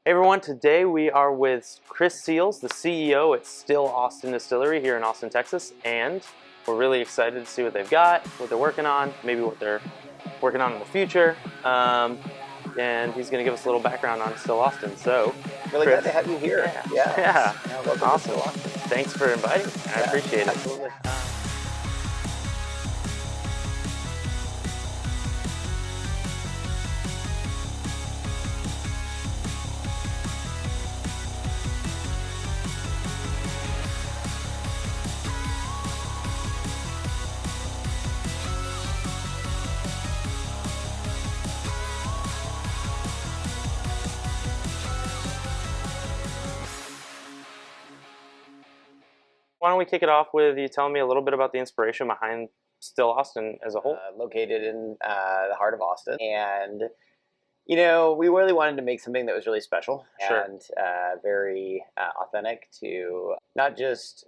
Hey everyone, today we are with Chris Seals, the CEO at Still Austin Distillery here in Austin, Texas, and we're really excited to see what they've got, what they're working on, maybe what they're working on in the future, and he's going to give us a little background on Still Austin. So, really Chris, glad to have you here. Yeah. Welcome Awesome. to Still Austin. Thanks for inviting me. I appreciate it. Absolutely. Why don't we kick it off with you telling me a little bit about the inspiration behind Still Austin as a whole? Located in the heart of Austin, and you know, we really wanted to make something that was really special and very authentic to not just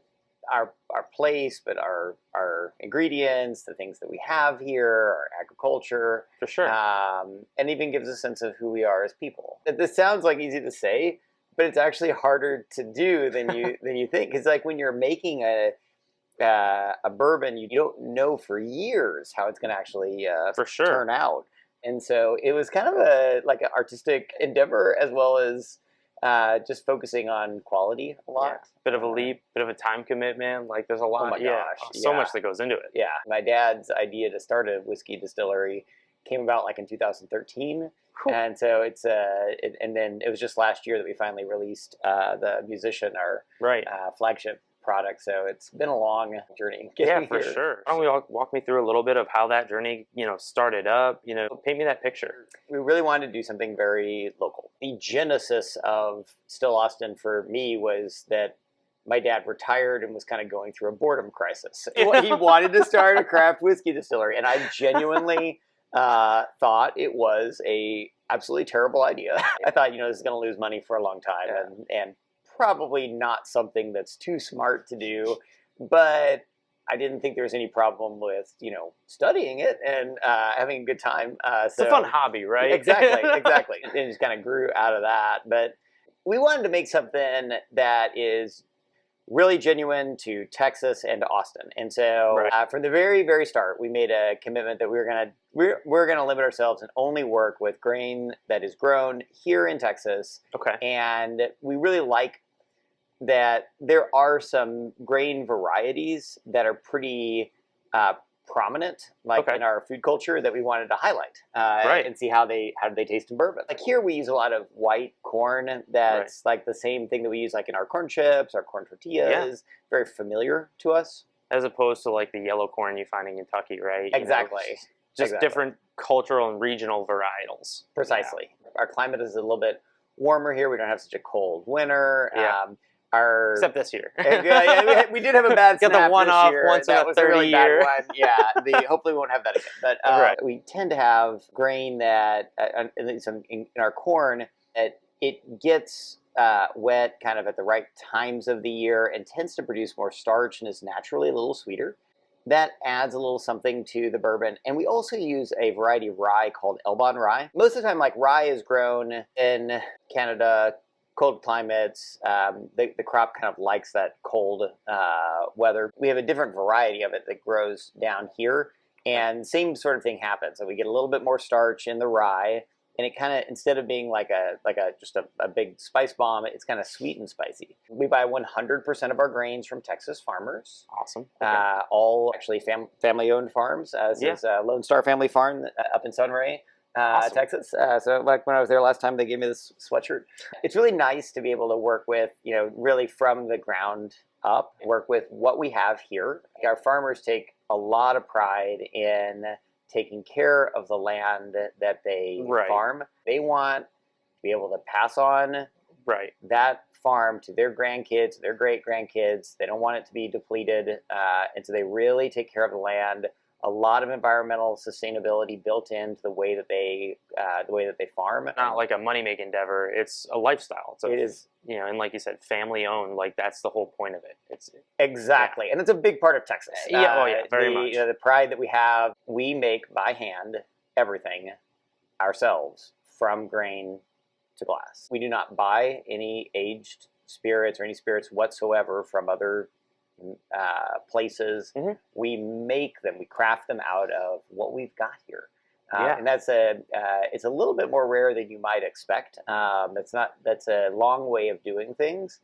our place, but our ingredients, the things that we have here, our agriculture, For sure. and even gives a sense of who we are as people. This sounds like easy to say, but it's actually harder to do than you think. It's like when you're making a bourbon, you don't know for years how it's going to actually For sure. turn out. And so it was kind of an artistic endeavor, as well as just focusing on quality a lot. Yeah. Bit of a leap, bit of a time commitment. Like there's a lot. Oh my gosh, So much that goes into it. Yeah, my dad's idea to start a whiskey distillery came about like in 2013. Cool. And so it's and then it was just last year that we finally released the Musician, our flagship product. So it's been a long journey. Yeah, for sure. Why don't we walk me through a little bit of how that journey, started up? Paint me that picture. We really wanted to do something very local. The genesis of Still Austin for me was that my dad retired and was kind of going through a boredom crisis. He wanted to start a craft whiskey distillery, and I genuinely thought it was a absolutely terrible idea. I thought, this is going to lose money for a long time, and probably not something that's too smart to do, but I didn't think there was any problem with, studying it and having a good time. It's a fun hobby, right? Exactly. It just kind of grew out of that. But we wanted to make something that is really genuine to Texas and to Austin. And so from the very, very start, we made a commitment that we're gonna limit ourselves and only work with grain that is grown here in Texas. Okay. And we really like that there are some grain varieties that are pretty prominent, in our food culture, that we wanted to highlight and see how they taste in bourbon. Like here, we use a lot of white corn. That's like the same thing that we use like in our corn chips, our corn tortillas. Very familiar to us, as opposed to like the yellow corn you find in Kentucky, right? Exactly. Just different cultural and regional varietals. Precisely. Yeah. Our climate is a little bit warmer here. We don't have such a cold winter. Except this year. We did have a bad snap the one-off this year. Once in that a was 30 a really year. bad one. Yeah, hopefully we won't have that again. But we tend to have grain that, in our corn, that it gets wet kind of at the right times of the year and tends to produce more starch and is naturally a little sweeter. That adds a little something to the bourbon. And we also use a variety of rye called Elbon rye. Most of the time, rye is grown in Canada, cold climates. The crop kind of likes that cold weather. We have a different variety of it that grows down here, and same sort of thing happens. So we get a little bit more starch in the rye, and it kind of, instead of being just a big spice bomb, it's kind of sweet and spicy. We buy 100% of our grains from Texas farmers. Awesome. Okay. All actually family-owned farms. This is Lone Star Family Farm up in Sunray. Awesome. Texas. So when I was there last time, they gave me this sweatshirt. It's really nice to be able to work with, really from the ground up, work with what we have here. Our farmers take a lot of pride in taking care of the land that they farm. They want to be able to pass on that farm to their grandkids, their great-grandkids. They don't want it to be depleted. And so they really take care of the land. A lot of environmental sustainability built into the way that they farm. Not like a money-making endeavor. It's a lifestyle. It is, and like you said, family-owned. Like that's the whole point of it. It's exactly, and it's a big part of Texas. Very much. The pride that we have. We make by hand everything ourselves, from grain to glass. We do not buy any aged spirits or any spirits whatsoever from other places. Mm-hmm. We make them, we craft them out of what we've got here. Yeah. And that's it's a little bit more rare than you might expect. That's a long way of doing things.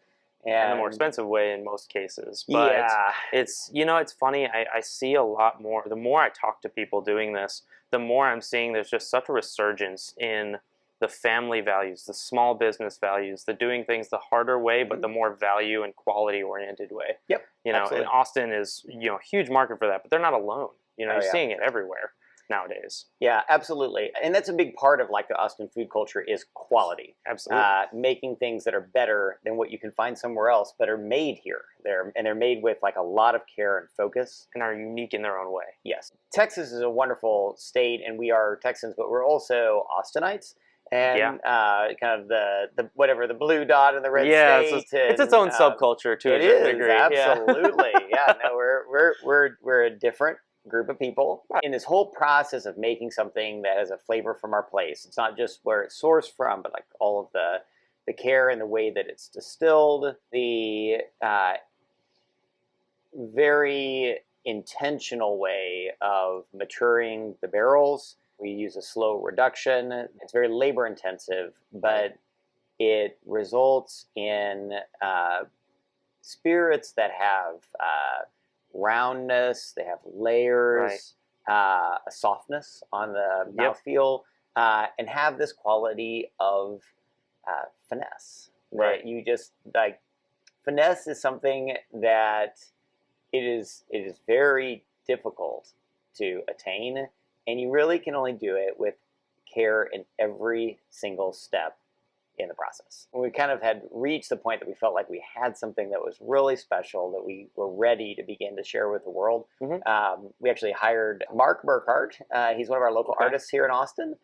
And a more expensive way in most cases. But yeah. it's, it's funny, I see a lot more, the more I talk to people doing this, the more I'm seeing there's just such a resurgence in the family values, the small business values, the doing things the harder way, but the more value and quality oriented way. Yep. Absolutely. And Austin is, a huge market for that, but they're not alone. You're yeah. seeing it everywhere nowadays. Yeah, absolutely. And that's a big part of like the Austin food culture is quality. Absolutely. Making things that are better than what you can find somewhere else, but are made here. They're made with like a lot of care and focus. And are unique in their own way. Yes. Texas is a wonderful state, and we are Texans, but we're also Austinites. And kind of the whatever, the blue dot in the red state. It's its own subculture to a certain degree. Absolutely. Yeah. No, we're a different group of people in this whole process of making something that has a flavor from our place. It's not just where it's sourced from, but like all of the care and the way that it's distilled, the very intentional way of maturing the barrels. We use a slow reduction. It's very labor intensive, but it results in spirits that have roundness, they have layers, a softness on the mouthfeel, and have this quality of finesse. Right. That you just like, finesse is something that it is very difficult to attain, and you really can only do it with care in every single step in the process. We kind of had reached the point that we felt like we had something that was really special, that we were ready to begin to share with the world. Mm-hmm. We actually hired Mark Burkhardt. He's one of our local artists here in Austin.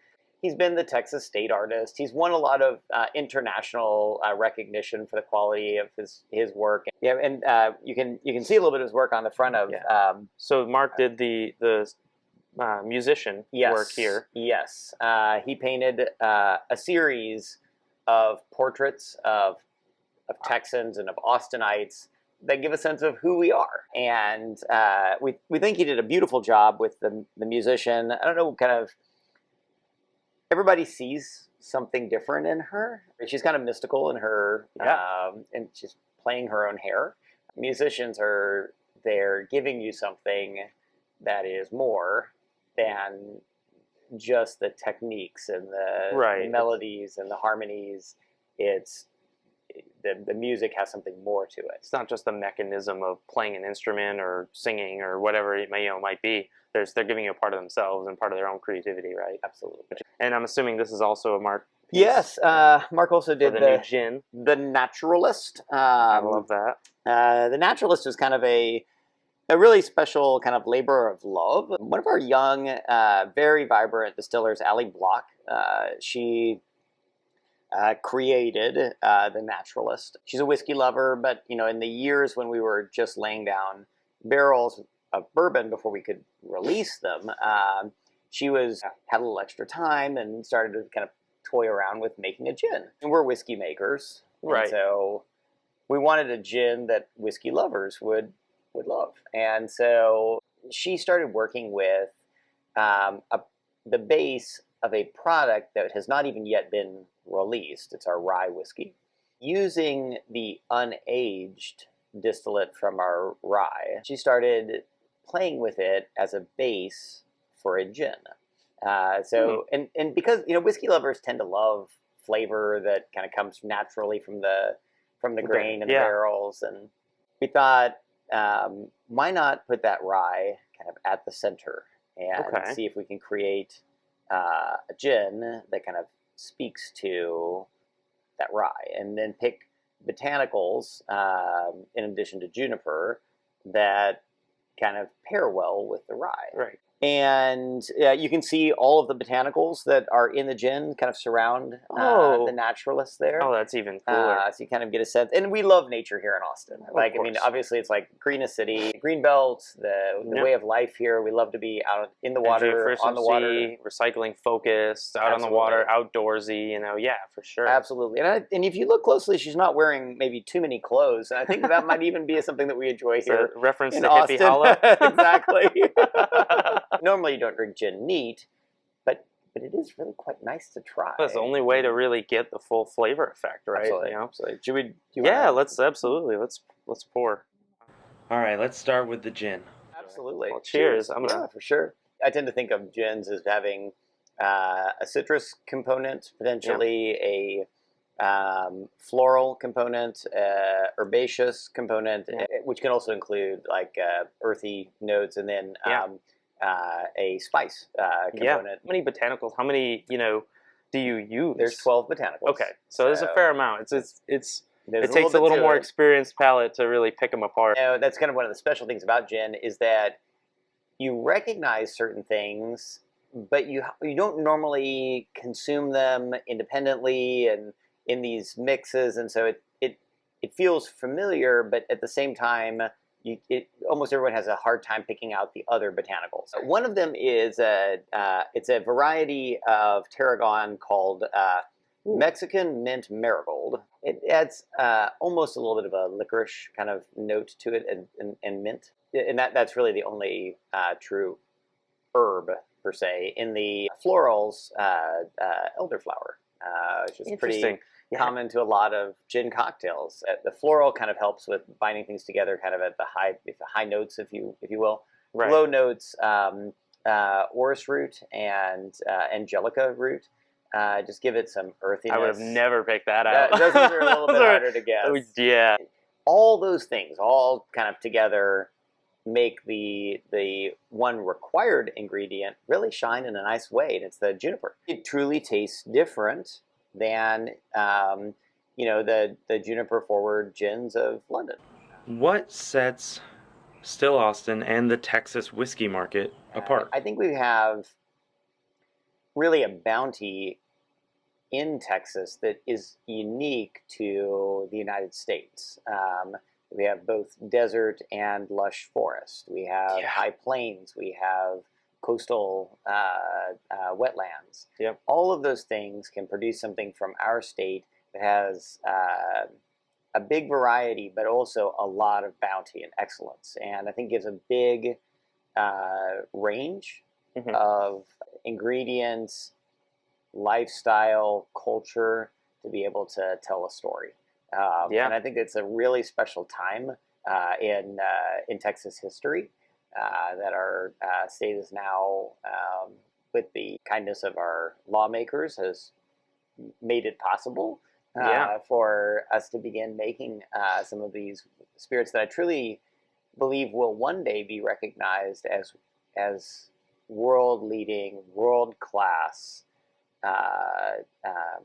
He's been the Texas State Artist. He's won a lot of international recognition for the quality of his work. Yeah, and you can see a little bit of his work on the front of. So Mark did the musician work here. Yes, he painted a series of portraits of Texans and of Austinites that give a sense of who we are. And we think he did a beautiful job with the musician. I don't know, kind of, everybody sees something different in her. She's kind of mystical in her, and she's playing her own hair. Musicians they're giving you something that is more than just the techniques and the melodies and the harmonies. It's the music has something more to it. It's not just the mechanism of playing an instrument or singing or whatever it might be. They're giving you a part of themselves and part of their own creativity, right? Absolutely. And I'm assuming this is also a Mark piece. Yes, Mark also did the new gin. The Naturalist. I love that. The Naturalist was kind of a really special kind of labor of love. One of our young, very vibrant distillers, Allie Block, she created The Naturalist. She's a whiskey lover, but in the years when we were just laying down barrels of bourbon before we could release them, she had a little extra time and started to kind of toy around with making a gin. And we're whiskey makers, right? So we wanted a gin that whiskey lovers would love. And so she started working with the base of a product that has not even yet been released. It's our rye whiskey, using the unaged distillate from our rye. She started playing with it as a base for a gin. And because whiskey lovers tend to love flavor that kind of comes naturally from the grain and the barrels, and we thought, why not put that rye kind of at the center and see if we can create a gin that kind of speaks to that rye, and then pick botanicals in addition to juniper that kind of pair well with the rye. Right. And you can see all of the botanicals that are in the gin kind of surround the naturalists there. Oh, that's even cooler. So you kind of get a sense. And we love nature here in Austin. Like, I mean, obviously it's like greenest city, green belt, the way of life here. We love to be out in the water, on the water. Recycling focused, out on the water, outdoorsy, yeah, for sure. Absolutely. And if you look closely, she's not wearing maybe too many clothes. And I think that might even be something that we enjoy here. Reference in to Austin. Hippie Hollow. Exactly. Normally you don't drink gin neat, but it is really quite nice to try. That's the only way to really get the full flavor effect, right? Absolutely. Let's pour. All right, let's start with the gin. Absolutely. Well, cheers. Yeah, for sure. I tend to think of gins as having a citrus component, potentially a floral component, herbaceous component, which can also include like earthy notes, and then a spice component. How many botanicals? How many do you use? There's 12 botanicals. Okay, so there's a fair amount. It takes a a little more experienced palate to really pick them apart. That's kind of one of the special things about gin is that you recognize certain things, but you don't normally consume them independently and in these mixes, and so it feels familiar, but at the same time, almost everyone has a hard time picking out the other botanicals. One of them is it's a variety of tarragon called Mexican Mint Marigold. It adds almost a little bit of a licorice kind of note to it, and mint, and that's really the only true herb per se. In the florals, elderflower, which is pretty common to a lot of gin cocktails. The floral kind of helps with binding things together, kind of at the high notes, if you will. Right. Low notes, orris root and angelica root. Just give it some earthiness. I would have never picked that out. Those are a little bit harder to guess. Yeah. All those things, all kind of together, make the one required ingredient really shine in a nice way, and it's the juniper. It truly tastes different than the juniper forward gins of London. What sets Still Austin and the Texas whiskey market apart? I think we have really a bounty in Texas that is unique to the United States. We have both desert and lush forest. We have high plains. We have coastal wetlands. Yep. All of those things can produce something from our state that has a big variety, but also a lot of bounty and excellence. And I think gives a big range of ingredients, lifestyle, culture to be able to tell a story. And I think it's a really special time in Texas history that our state is now, with the kindness of our lawmakers, has made it possible for us to begin making some of these spirits that I truly believe will one day be recognized as world-leading, world-class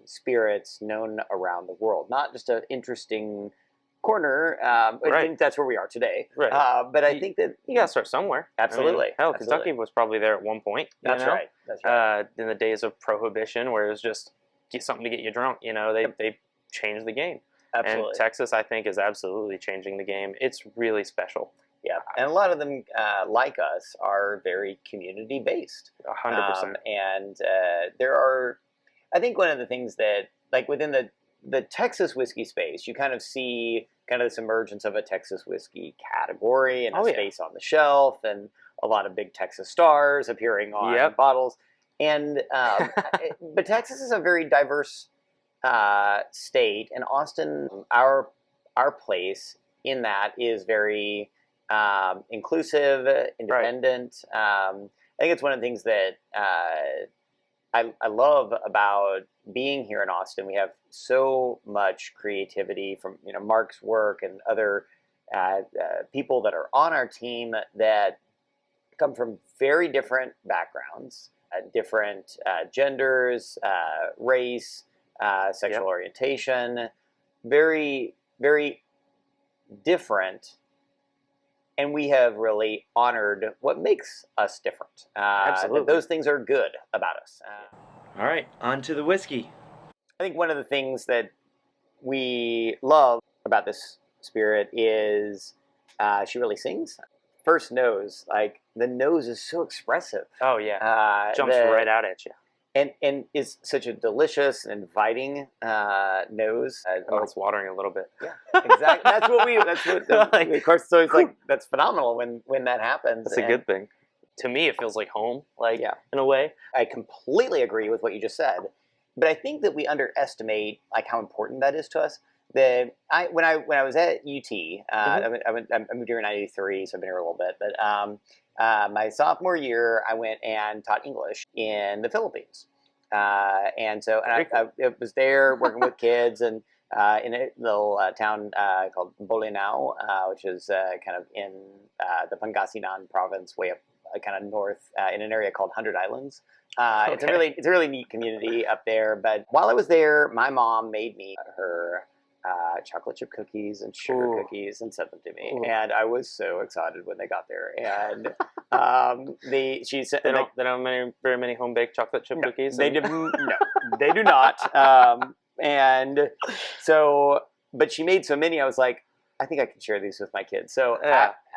spirits known around the world. Not just an interesting corner. I think that's where we are today. Right. But I think that you got to start somewhere. Absolutely. I mean, Kentucky was probably there at one point. That's right. That's right. In the days of Prohibition, where it was just something to get you drunk. They changed the game. Absolutely. And Texas, I think, is absolutely changing the game. It's really special. Yeah, and a lot of them, like us, are very community-based. 100%. And there are, I think one of the things that, like within the Texas whiskey space, you kind of see kind of this emergence of a Texas whiskey category and a space on the shelf, and a lot of big Texas stars appearing on bottles. And but Texas is a very diverse state, and Austin, our place in that is very inclusive, independent. I think it's one of the things that I love about being here in Austin. We have so much creativity from Mark's work and other people that are on our team that come from very different backgrounds, different genders, race, sexual orientation, very, very different, And we have really honored what makes us different. Absolutely. That those things are good about us. All right, on to the whiskey. I think one of the things that we love about this spirit is she really sings. First nose, like the nose is so expressive. Oh yeah, jumps right out at you. And is such a delicious and inviting nose. It's watering a little bit. Yeah, exactly. That's what. Like, of course, so it's like that's phenomenal when that happens. That's a good thing. To me, it feels like home. Like in a way. I completely agree with what you just said, but I think that we underestimate like how important that is to us. When I was at UT, I moved here in '93, so I've been here a little bit. But my sophomore year, I went and taught English in the Philippines, and I was there working with kids and in a little town called Bolinao, which is kind of in the Pangasinan province, way up kind of north in an area called 100 Islands. It's a really neat community up there. But while I was there, my mom made me her chocolate chip cookies and sugar cookies and sent them to me. And I was so excited when they got there. And they don't make very many home baked chocolate chip cookies. They do not. And so, but she made so many. I was like, I think I can share these with my kids. So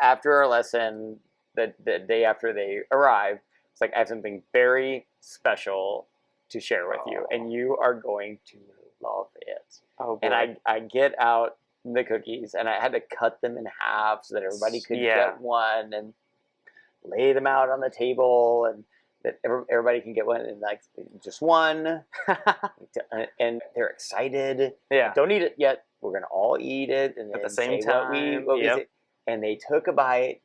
after our lesson, the day after they arrived, it's like I have something very special to share with you, and you are going to love it. Oh, boy. And I get out the cookies, and I had to cut them in half so that everybody could get one, and lay them out on the table, and that everybody can get one, and like just one. And they're excited. Yeah. Don't eat it yet. We're gonna all eat it, and at the same time. And they took a bite,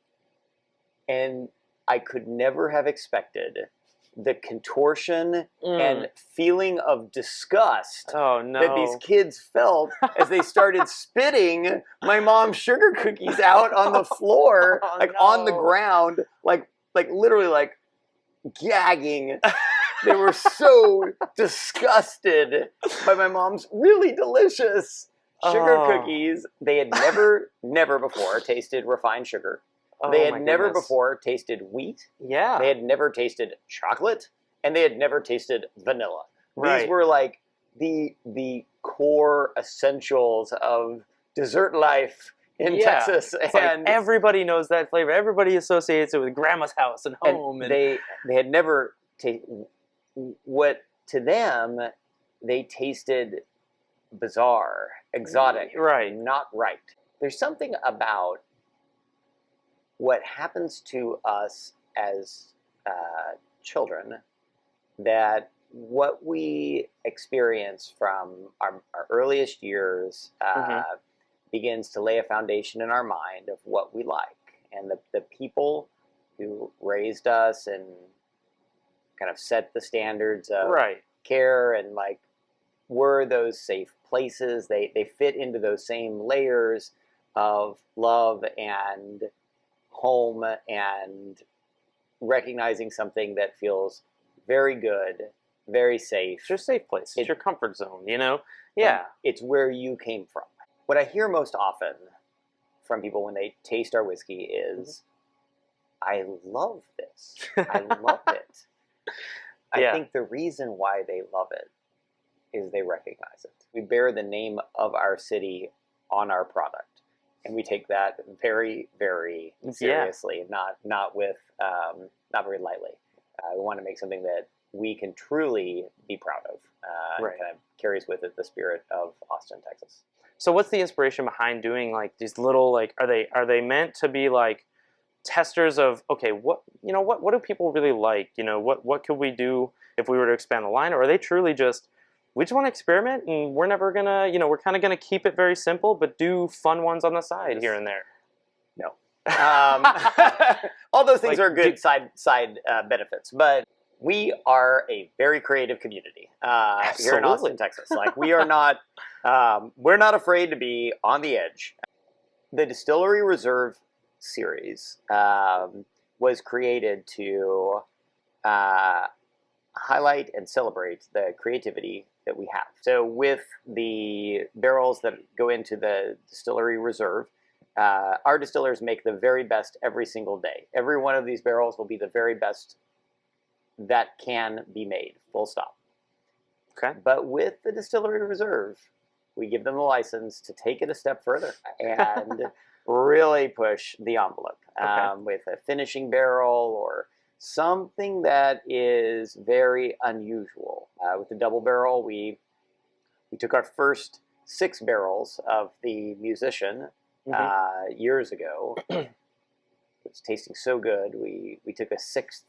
and I could never have expected the contortion and feeling of disgust that these kids felt as they started spitting my mom's sugar cookies out on the floor, on the ground, like literally like gagging. They were so disgusted by my mom's really delicious sugar cookies. They had never before tasted refined sugar. They had never before tasted wheat. Yeah. They had never tasted chocolate, and they had never tasted vanilla. Right. These were like the core essentials of dessert life in Texas. It's and like everybody knows that flavor. Everybody associates it with grandma's house and home. And they had never tasted what to them they tasted bizarre, exotic, not right. There's something about what happens to us as children that what we experience from our earliest years begins to lay a foundation in our mind of what we like. And the people who raised us and kind of set the standards of care and like were those safe places. They fit into those same layers of love and home and recognizing something that feels very good, very safe. It's your safe place. It's your comfort zone, you know? Yeah. It's where you came from. What I hear most often from people when they taste our whiskey is, I love this. I love it. I think the reason why they love it is they recognize it. We bear the name of our city on our product. And we take that very, very seriously, not very lightly. We want to make something that we can truly be proud of, and kind of carries with it the spirit of Austin, Texas. So, what's the inspiration behind doing like these little like are they meant to be like testers of what do people really like? You know, what could we do if we were to expand the line, or are they truly just we just want to experiment, and we're never gonna, we're kind of gonna keep it very simple, but do fun ones on the side here and there. No, all those things are good side benefits, but we are a very creative community here in Austin, Texas. Like we are not, we're not afraid to be on the edge. The Distillery Reserve series was created to highlight and celebrate the creativity that we have. So with the barrels that go into the Distillery Reserve, our distillers make the very best every single day. Every one of these barrels will be the very best that can be made, full stop. Okay. But with the Distillery Reserve, we give them the license to take it a step further and really push the envelope with a finishing barrel or something that is very unusual. With the double barrel, we took our first 6 barrels of the Musician years ago. It was tasting so good. We took a 6th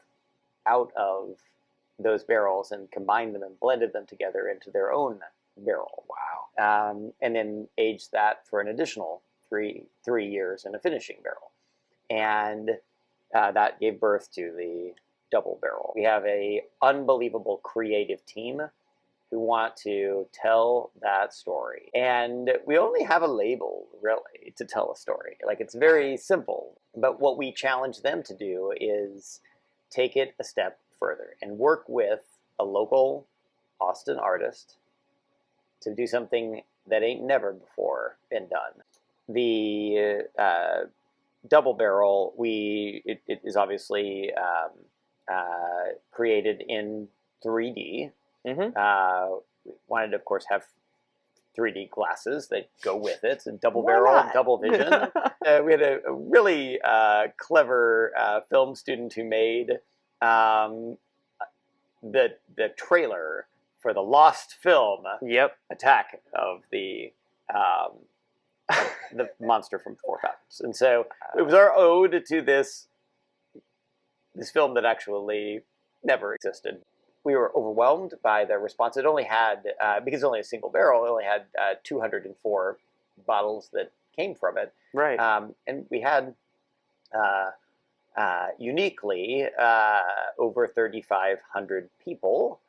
out of those barrels and combined them and blended them together into their own barrel. Wow. And then aged that for an additional 3 years in a finishing barrel. And that gave birth to the double barrel. We have a unbelievable creative team who want to tell that story. And we only have a label, really, to tell a story. Like, it's very simple. But what we challenge them to do is take it a step further and work with a local Austin artist to do something that ain't never before been done. The double barrel, it is obviously created in 3D. We wanted to, of course, have 3D glasses that go with it. A double barrel, double vision. We had a really clever film student who made the trailer for the lost film Attack of the monster from Four Fathoms. And so it was our ode to this film that actually never existed. We were overwhelmed by the response. It only had, because it's only a single barrel, it only had 204 bottles that came from it. Right. And we had, uniquely, over 3,500 people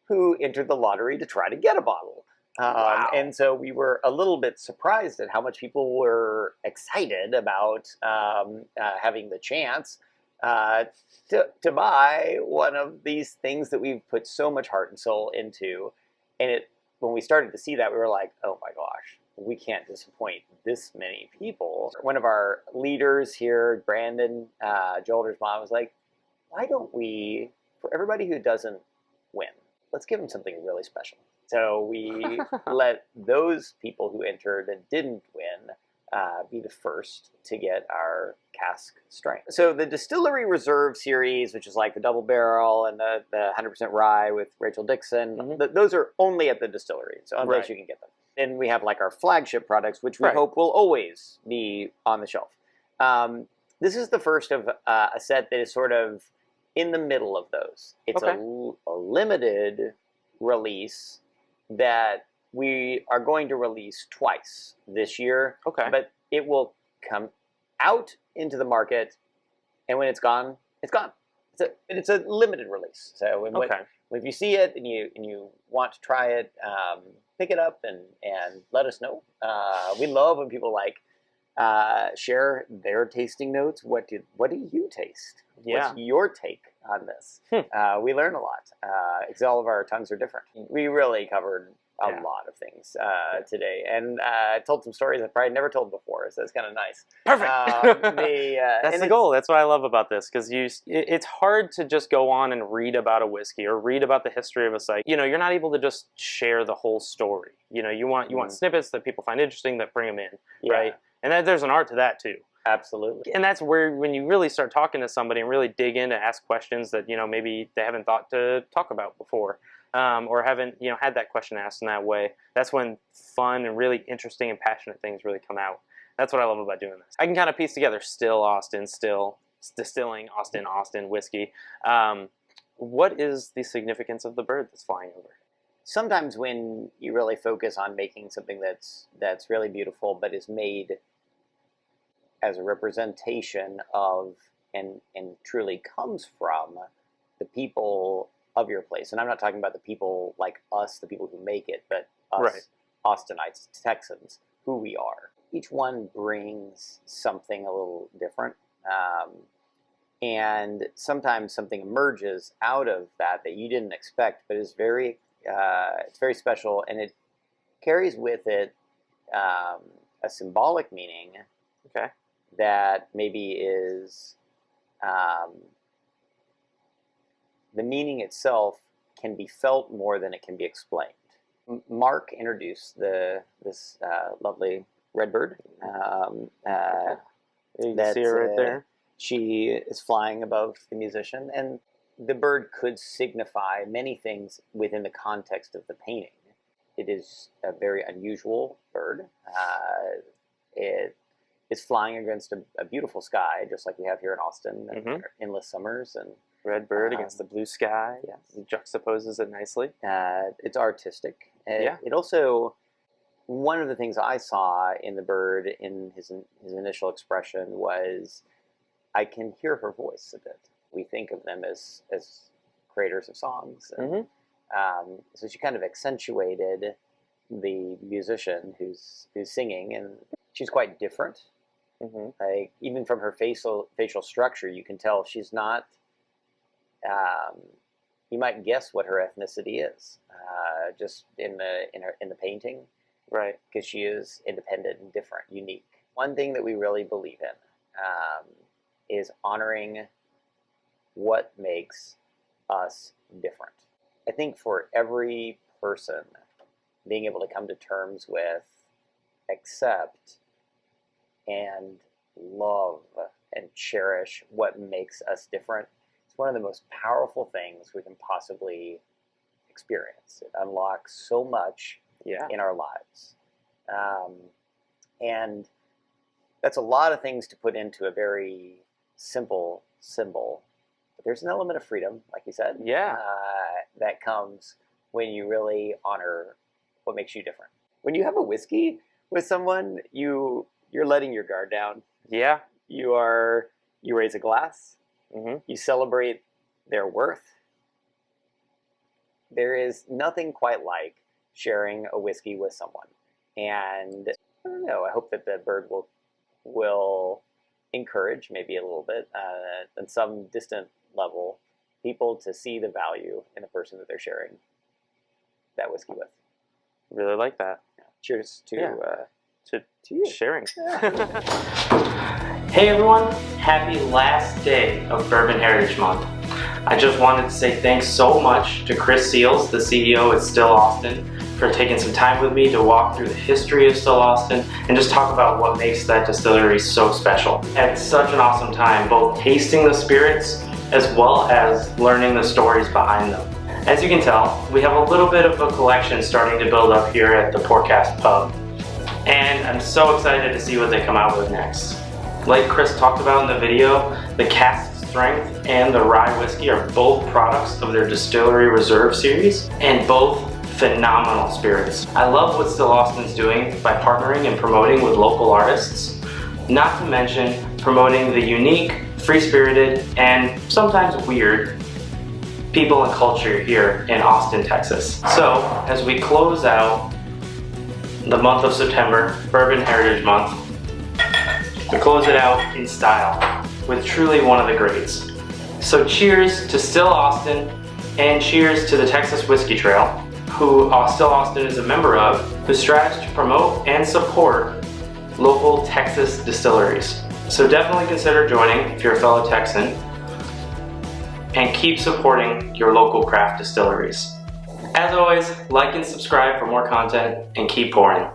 who entered the lottery to try to get a bottle. Wow. And so we were a little bit surprised at how much people were excited about having the chance to buy one of these things that we've put so much heart and soul into. And when we started to see that, we were like, oh my gosh, we can't disappoint this many people. One of our leaders here, Brandon, Jolder's mom, was like, why don't we, for everybody who doesn't win, let's give them something really special. So we let those people who entered and didn't win be the first to get our cask strength. So the Distillery Reserve series, which is like the double barrel and the 100% rye with Rachel Dixon, those are only at the distillery. So unless you can get them. And we have like our flagship products, which we hope will always be on the shelf. This is the first of a set that is sort of in the middle of those. It's a limited release that we are going to release twice this year. But it will come out into the market, and when it's gone, it's gone. It's a limited release. So if you see it and you want to try it, pick it up and let us know. We love when people share their tasting notes. What do you taste? What's your take on this? We learn a lot. Because all of our tongues are different. We really covered a lot of things today, and told some stories I've probably never told before, so it's kind of nice. Perfect. That's the goal. That's what I love about this, because it's hard to just go on and read about a whiskey or read about the history of a site. You're not able to just share the whole story. You want snippets that people find interesting that bring them in, right? And there's an art to that too. Absolutely. And that's where, when you really start talking to somebody and really dig in to ask questions that maybe they haven't thought to talk about before. Or haven't had that question asked in that way, that's when fun and really interesting and passionate things really come out. That's what I love about doing this. I can kind of piece together still Austin, still distilling Austin whiskey. What is the significance of the bird that's flying over? Sometimes when you really focus on making something that's really beautiful, but is made as a representation of and truly comes from the people of your place. And I'm not talking about the people like us, the people who make it, but us, Austinites, Texans, who we are. Each one brings something a little different. And sometimes something emerges out of that you didn't expect, but is it's very special, and it carries with it a symbolic meaning Okay. that maybe is the meaning itself can be felt more than it can be explained. Mark introduced this lovely redbird. You can see her right there. She is flying above the musician, and the bird could signify many things within the context of the painting. It is a very unusual bird. It is flying against a beautiful sky, just like we have here in Austin, endless summers. And red bird against the blue sky. Yes. It juxtaposes it nicely. It's artistic. Yeah. It also, one of the things I saw in the bird in his initial expression was, I can hear her voice a bit. We think of them as creators of songs. And, so she kind of accentuated the musician who's singing, and she's quite different. Like, even from her facial structure, you can tell she's not. You might guess what her ethnicity is, just in the painting, right? Because she is independent and different, unique. One thing that we really believe in is honoring what makes us different. I think for every person, being able to come to terms with, accept, and love and cherish what makes us different, it's one of the most powerful things we can possibly experience. It unlocks so much in our lives. And that's a lot of things to put into a very simple symbol. But there's an element of freedom, like you said, that comes when you really honor what makes you different. When you have a whiskey with someone, you're letting your guard down. Yeah. You raise a glass. You celebrate their worth. There is nothing quite like sharing a whiskey with someone. And I don't know, I hope that the bird will encourage, maybe a little bit, on some distant level, people to see the value in the person that they're sharing that whiskey with. Really like that. Yeah. Cheers to you. Sharing. Hey everyone, happy last day of Bourbon Heritage Month. I just wanted to say thanks so much to Chris Seals, the CEO at Still Austin, for taking some time with me to walk through the history of Still Austin and just talk about what makes that distillery so special. I had such an awesome time both tasting the spirits as well as learning the stories behind them. As you can tell, we have a little bit of a collection starting to build up here at the PourCast pub, and I'm so excited to see what they come out with next. Like Chris talked about in the video, the cask strength and the rye whiskey are both products of their Distillery Reserve series, and both phenomenal spirits. I love what Still Austin's doing by partnering and promoting with local artists, not to mention promoting the unique, free-spirited, and sometimes weird people and culture here in Austin, Texas. So, as we close out the month of September, Bourbon Heritage Month, we close it out in style with truly one of the greats. So cheers to Still Austin, and cheers to the Texas Whiskey Trail, who Still Austin is a member of, who strives to promote and support local Texas distilleries. So definitely consider joining if you're a fellow Texan, and keep supporting your local craft distilleries. As always, like and subscribe for more content, and keep pouring.